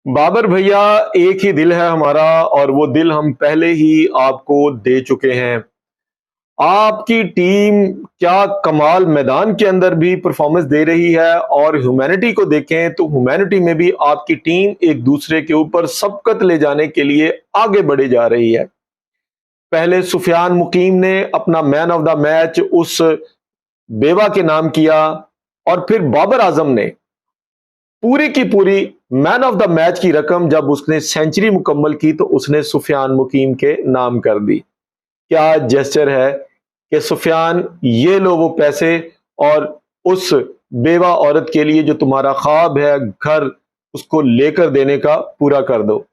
बाबर भैया, एक ही दिल है हमारा और वो दिल हम पहले ही आपको दे चुके हैं। आपकी टीम क्या कमाल मैदान के अंदर भी परफॉर्मेंस दे रही है, और ह्यूमैनिटी को देखें तो ह्यूमैनिटी में भी आपकी टीम एक दूसरे के ऊपर सबकत ले जाने के लिए आगे बढ़े जा रही है। पहले सुफियान मुकीम ने अपना मैन ऑफ द मैच उस बेवा के नाम किया, और फिर बाबर आजम ने पूरी की पूरी मैन ऑफ द मैच की रकम जब उसने सेंचुरी मुकम्मल की तो उसने सुफियान मुकीम के नाम कर दी। क्या जेस्चर है कि सुफियान, ये लो वो पैसे, और उस बेवा औरत के लिए जो तुम्हारा ख्वाब है घर, उसको लेकर देने का पूरा कर दो।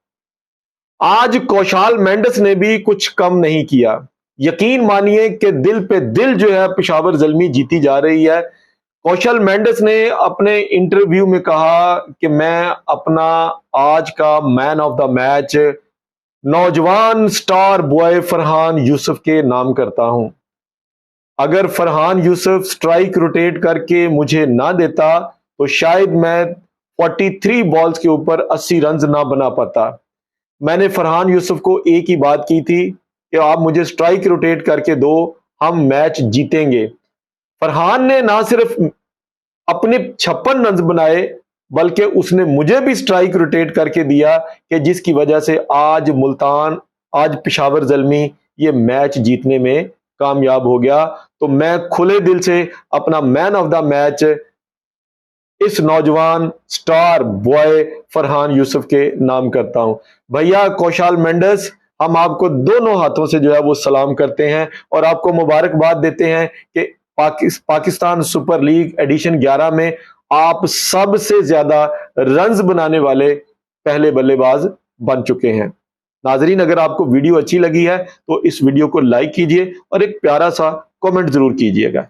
आज कौशाल मेंडिस ने भी कुछ कम नहीं किया। यकीन मानिए कि दिल पे दिल जो है पेशावर ज़ल्मी जीती जा रही है। कौशल मेंडिस ने अपने इंटरव्यू में कहा कि मैं अपना आज का मैन ऑफ द मैच नौजवान स्टार बॉय फरहान यूसुफ के नाम करता हूं। अगर फरहान यूसुफ स्ट्राइक रोटेट करके मुझे ना देता तो शायद मैं 43 बॉल्स के ऊपर 80 रन ना बना पाता। मैंने फरहान यूसुफ को एक ही बात की थी कि आप मुझे स्ट्राइक रोटेट करके दो, हम मैच जीतेंगे। फरहान ने ना सिर्फ अपने 56 रन बनाए, बल्कि उसने मुझे भी स्ट्राइक रोटेट करके दिया, कि जिसकी वजह से आज मुल्तान, आज पेशावर ज़ल्मी ये मैच जीतने में कामयाब हो गया। तो मैं खुले दिल से अपना मैन ऑफ द मैच इस नौजवान स्टार बॉय फरहान यूसुफ के नाम करता हूं। भैया कौशाल मेंडिस, हम आपको दोनों हाथों से जो है वो सलाम करते हैं और आपको मुबारकबाद देते हैं कि पाकिस्तान सुपर लीग एडिशन 11 में आप सबसे ज्यादा रन्स बनाने वाले पहले बल्लेबाज बन चुके हैं। नाजरीन, अगर आपको वीडियो अच्छी लगी है तो इस वीडियो को लाइक कीजिए और एक प्यारा सा कमेंट जरूर कीजिएगा।